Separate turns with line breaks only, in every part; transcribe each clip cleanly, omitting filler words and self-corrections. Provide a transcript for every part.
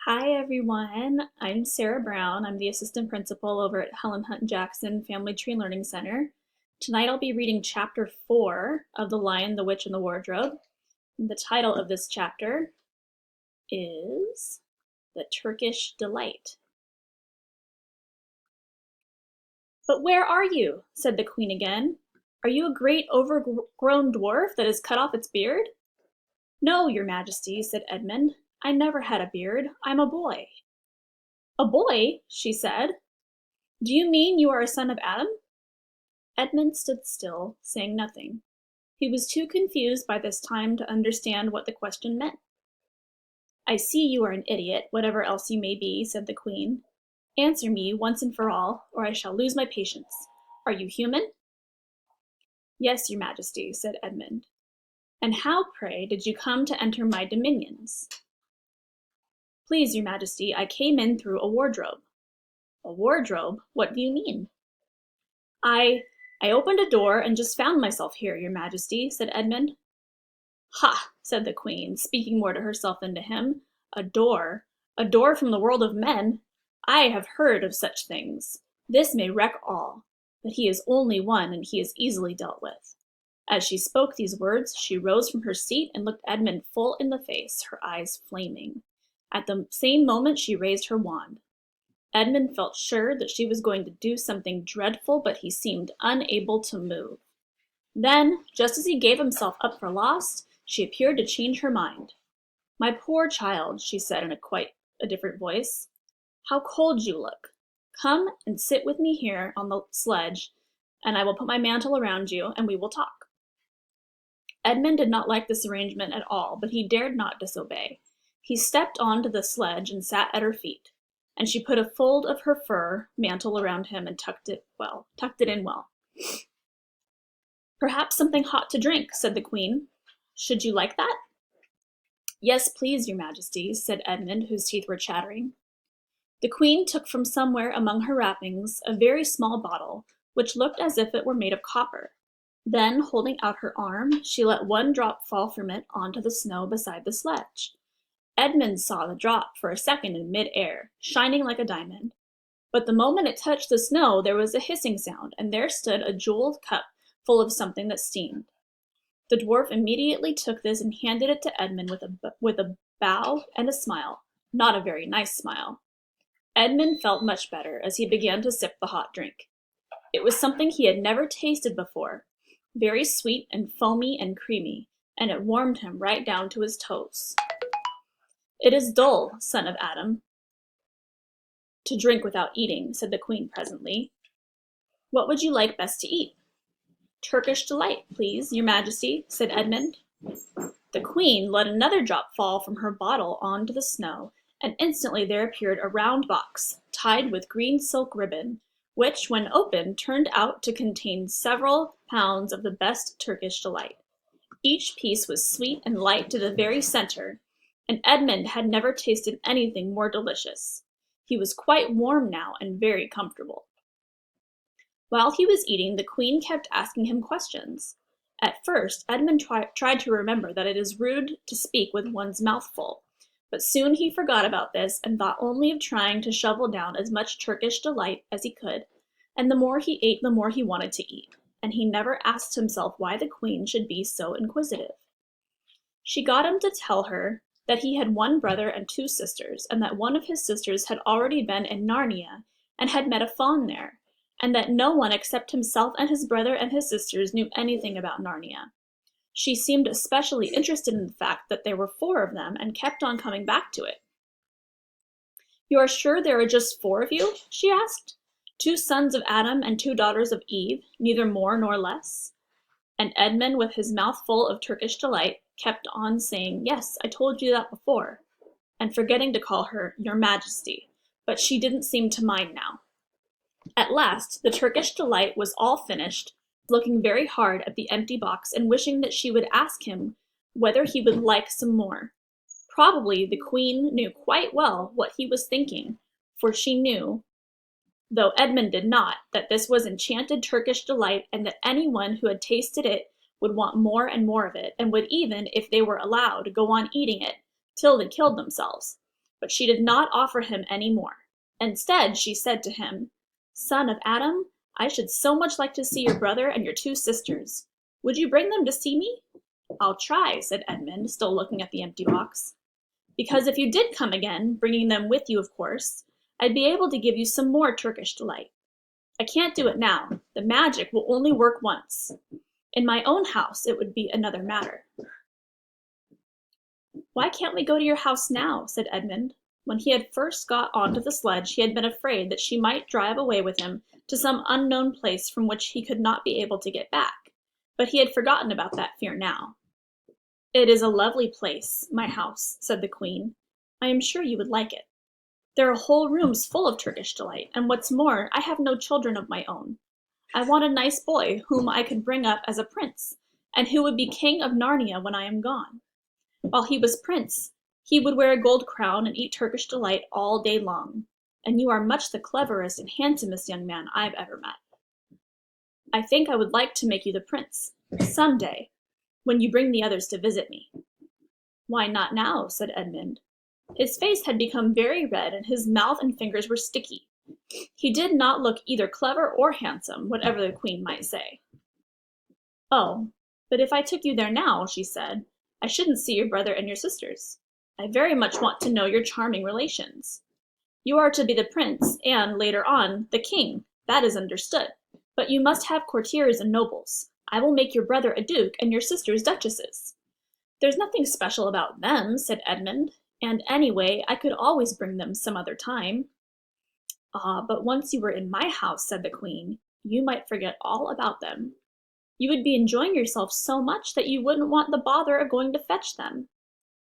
Hi everyone, I'm Sarah Brown. I'm the assistant principal over at Helen Hunt Jackson Family Tree Learning Center. Tonight I'll be reading chapter 4 of The Lion, the Witch, and the Wardrobe. And the title of this chapter is The Turkish Delight. "But where are you?" said the queen again. "Are you a great overgrown dwarf that has cut off its beard?" "No, your majesty," said Edmund. "I never had a beard. I'm a boy." "A boy?" she said. "Do you mean you are a son of Adam?" Edmund stood still, saying nothing. He was too confused by this time to understand what the question meant. "I see you are an idiot, whatever else you may be," said the queen. "Answer me once and for all, or I shall lose my patience. Are you human?" "Yes, your majesty," said Edmund. "And how, pray, did you come to enter my dominions?" "Please, your majesty, I came in through a wardrobe." "A wardrobe? What do you mean?" I opened a door and just found myself here, your majesty," said Edmund. "Ha!" said the queen, speaking more to herself than to him. "A door? A door from the world of men? I have heard of such things. This may wreck all. But he is only one, and he is easily dealt with." As she spoke these words, she rose from her seat and looked Edmund full in the face, her eyes flaming. At the same moment she raised her wand. Edmund felt sure that she was going to do something dreadful, but he seemed unable to move. Then, just as he gave himself up for lost, she appeared to change her mind. "My poor child," she said in quite a different voice, "how cold you look. Come and sit with me here on the sledge, and I will put my mantle around you, and we will talk." Edmund did not like this arrangement at all, but he dared not disobey. He stepped onto the sledge and sat at her feet, and she put a fold of her fur mantle around him and tucked it in well. "Perhaps something hot to drink," said the queen. "Should you like that?" "Yes, please, your majesty," said Edmund, whose teeth were chattering. The queen took from somewhere among her wrappings a very small bottle, which looked as if it were made of copper. Then, holding out her arm, she let one drop fall from it onto the snow beside the sledge. Edmund saw the drop for a second in mid-air, shining like a diamond. But the moment it touched the snow, there was a hissing sound, and there stood a jeweled cup full of something that steamed. The dwarf immediately took this and handed it to Edmund with a bow and a smile, not a very nice smile. Edmund felt much better as he began to sip the hot drink. It was something he had never tasted before, very sweet and foamy and creamy, and it warmed him right down to his toes. "It is dull, son of Adam, to drink without eating," said the queen presently. "What would you like best to eat?" "Turkish delight, please, your majesty," said Edmund. The queen let another drop fall from her bottle onto the snow, and instantly there appeared a round box, tied with green silk ribbon, which, when opened, turned out to contain several pounds of the best Turkish delight. Each piece was sweet and light to the very center, and Edmund had never tasted anything more delicious. He was quite warm now and very comfortable. While he was eating, the queen kept asking him questions. At first, Edmund tried to remember that it is rude to speak with one's mouth full, but soon he forgot about this and thought only of trying to shovel down as much Turkish delight as he could, and the more he ate, the more he wanted to eat, and he never asked himself why the queen should be so inquisitive. She got him to tell her that he had one brother and two sisters, and that one of his sisters had already been in Narnia and had met a faun there, and that no one except himself and his brother and his sisters knew anything about Narnia. She seemed especially interested in the fact that there were 4 of them and kept on coming back to it. "You are sure there are just 4 of you?" she asked. "2 sons of Adam and 2 daughters of Eve, neither more nor less?" And Edmund, with his mouth full of Turkish delight, kept on saying, "Yes, I told you that before," and forgetting to call her "your majesty," but she didn't seem to mind now. At last, the Turkish delight was all finished, looking very hard at the empty box and wishing that she would ask him whether he would like some more. Probably the queen knew quite well what he was thinking, for she knew, though Edmund did not, that this was enchanted Turkish delight, and that anyone who had tasted it would want more and more of it, and would even, if they were allowed, go on eating it till they killed themselves. but she did not offer him any more. Instead, she said to him, "Son of Adam, I should so much like to see your brother and your two sisters. Would you bring them to see me?" "I'll try," said Edmund, still looking at the empty box. "Because if you did come again, bringing them with you, of course, I'd be able to give you some more Turkish delight. I can't do it now. The magic will only work once. In my own house, it would be another matter." "Why can't we go to your house now?" said Edmund. When he had first got onto the sledge, he had been afraid that she might drive away with him to some unknown place from which he could not be able to get back, but he had forgotten about that fear now. "It is a lovely place, my house," said the Queen. "I am sure you would like it. There are whole rooms full of Turkish delight, and what's more, I have no children of my own. I want a nice boy whom I could bring up as a prince, and who would be king of Narnia when I am gone. While he was prince, he would wear a gold crown and eat Turkish delight all day long, and you are much the cleverest and handsomest young man I've ever met. I think I would like to make you the prince, some day, when you bring the others to visit me." "Why not now?" said Edmund. His face had become very red and his mouth and fingers were sticky. He did not look either clever or handsome, whatever the Queen might say. "Oh, but if I took you there now," she said, "I shouldn't see your brother and your sisters. I very much want to know your charming relations. You are to be the prince and, later on, the king, that is understood. But you must have courtiers and nobles. I will make your brother a duke and your sisters duchesses." "There's nothing special about them," said Edmund, "and anyway, I could always bring them some other time." "Ah, but once you were in my house," said the Queen, "you might forget all about them. You would be enjoying yourself so much that you wouldn't want the bother of going to fetch them.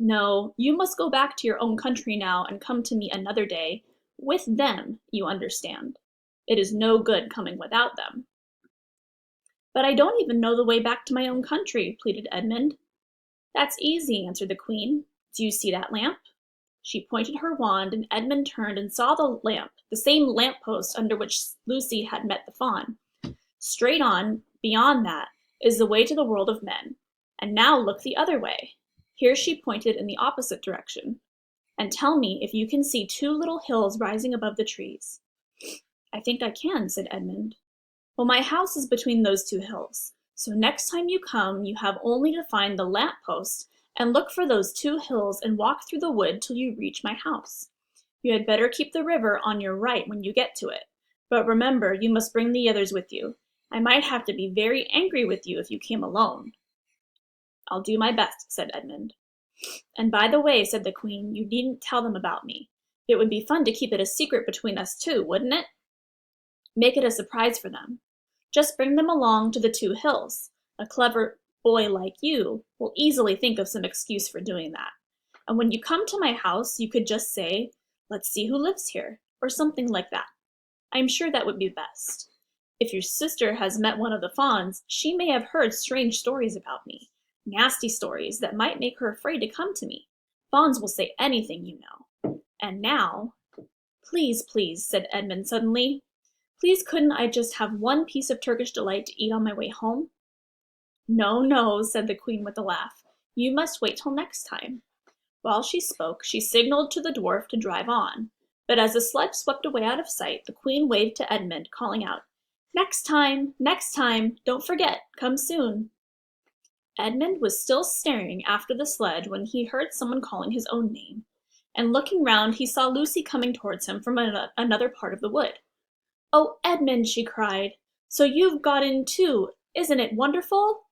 No, you must go back to your own country now and come to me another day, with them, you understand. It is no good coming without them." "But I don't even know the way back to my own country," pleaded Edmund. "That's easy," answered the Queen. "Do you see that lamp?" She pointed her wand, and Edmund turned and saw the lamp, the same lamp-post under which Lucy had met the fawn. "Straight on, beyond that, is the way to the world of men. And now look the other way." Here she pointed in the opposite direction. "And tell me if you can see two little hills rising above the trees." "I think I can," said Edmund. "Well, my house is between those two hills, so next time you come you have only to find the lamp-post and look for those two hills and walk through the wood till you reach my house. You had better keep the river on your right when you get to it, but remember you must bring the others with you. I might have to be very angry with you if you came alone." "I'll do my best," said Edmund. "And by the way," said the Queen, "you needn't tell them about me. It would be fun to keep it a secret between us two, wouldn't it? Make it a surprise for them. Just bring them along to the two hills. A clever boy like you will easily think of some excuse for doing that. And when you come to my house, you could just say, 'Let's see who lives here,' or something like that. I'm sure that would be best. If your sister has met one of the fawns, she may have heard strange stories about me. Nasty stories that might make her afraid to come to me. Fawns will say anything, you know. And now—" "Please, please," said Edmund suddenly. "Please couldn't I just have one piece of Turkish delight to eat on my way home?" "No, no," said the Queen with a laugh. "You must wait till next time." While she spoke, she signaled to the dwarf to drive on. But as the sledge swept away out of sight, the Queen waved to Edmund, calling out, Next time! Don't forget, come soon." Edmund was still staring after the sledge when he heard someone calling his own name, and looking round he saw Lucy coming towards him from another part of the wood. "Oh, Edmund," she cried, "so you've got in too! Isn't it wonderful?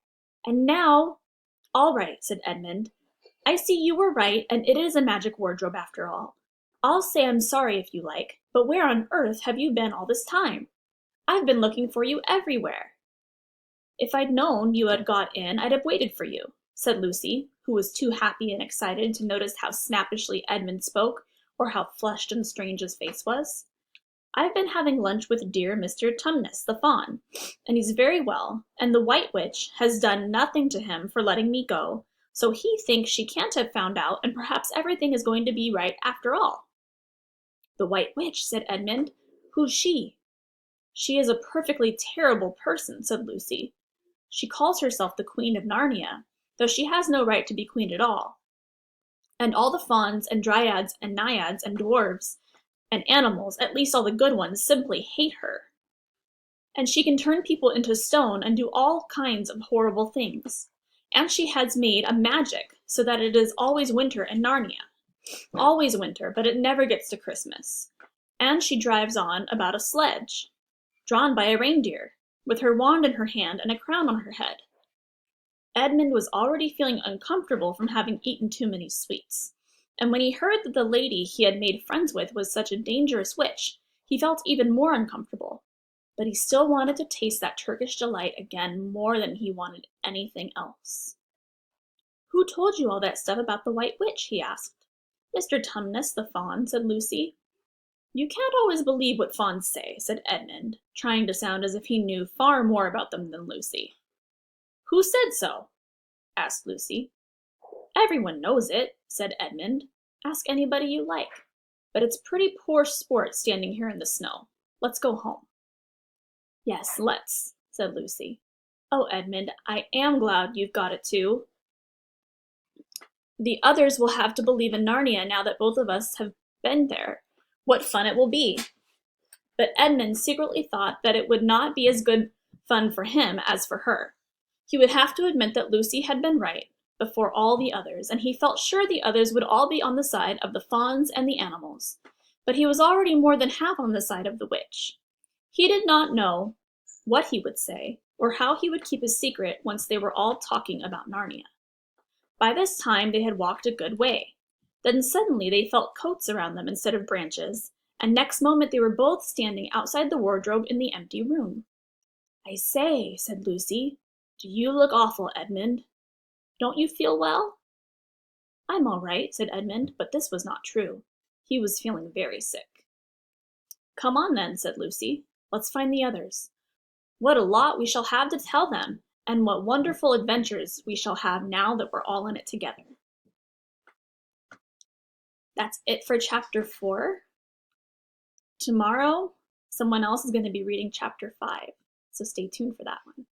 And now—" "All right," said Edmund. "I see you were right, and it is a magic wardrobe after all. I'll say I'm sorry if you like, but where on earth have you been all this time? I've been looking for you everywhere." "If I'd known you had got in, I'd have waited for you," said Lucy, who was too happy and excited to notice how snappishly Edmund spoke or how flushed and strange his face was. "I've been having lunch with dear Mr. Tumnus, the fawn, and he's very well, and the White Witch has done nothing to him for letting me go, so he thinks she can't have found out, and perhaps everything is going to be right after all." "The White Witch," said Edmund. "Who's she?" "She is a perfectly terrible person," said Lucy. "She calls herself the Queen of Narnia, though she has no right to be queen at all. And all the fauns and dryads and naiads and dwarves and animals, at least all the good ones, simply hate her. And she can turn people into stone and do all kinds of horrible things. And she has made a magic so that it is always winter in Narnia. Always winter, but it never gets to Christmas. And she drives on about a sledge, drawn by a reindeer, with her wand in her hand and a crown on her head. Edmund was already feeling uncomfortable from having eaten too many sweets, and when he heard that the lady he had made friends with was such a dangerous witch, he felt even more uncomfortable. But he still wanted to taste that Turkish delight again more than he wanted anything else. "Who told you all that stuff about the White Witch?" he asked. "Mr. Tumnus the fawn," said Lucy. "You can't always believe what fawns say," said Edmund, trying to sound as if he knew far more about them than Lucy. "Who said so?" asked Lucy. "Everyone knows it," said Edmund. "Ask anybody you like. But it's pretty poor sport standing here in the snow. Let's go home." "Yes, let's," said Lucy. "Oh, Edmund, I am glad you've got it too. The others will have to believe in Narnia now that both of us have been there. What fun it will be!" But Edmund secretly thought that it would not be as good fun for him as for her. He would have to admit that Lucy had been right before all the others, and he felt sure the others would all be on the side of the fawns and the animals. But he was already more than half on the side of the witch. He did not know what he would say, or how he would keep his secret once they were all talking about Narnia. By this time they had walked a good way. Then suddenly they felt coats around them instead of branches, and next moment they were both standing outside the wardrobe in the empty room. "I say," said Lucy, "do you look awful, Edmund? Don't you feel well?" "I'm all right," said Edmund, but this was not true. He was feeling very sick. "Come on then," said Lucy. "Let's find the others. What a lot we shall have to tell them, and what wonderful adventures we shall have now that we're all in it together." That's it for chapter 4. Tomorrow, someone else is going to be reading chapter 5, so stay tuned for that one.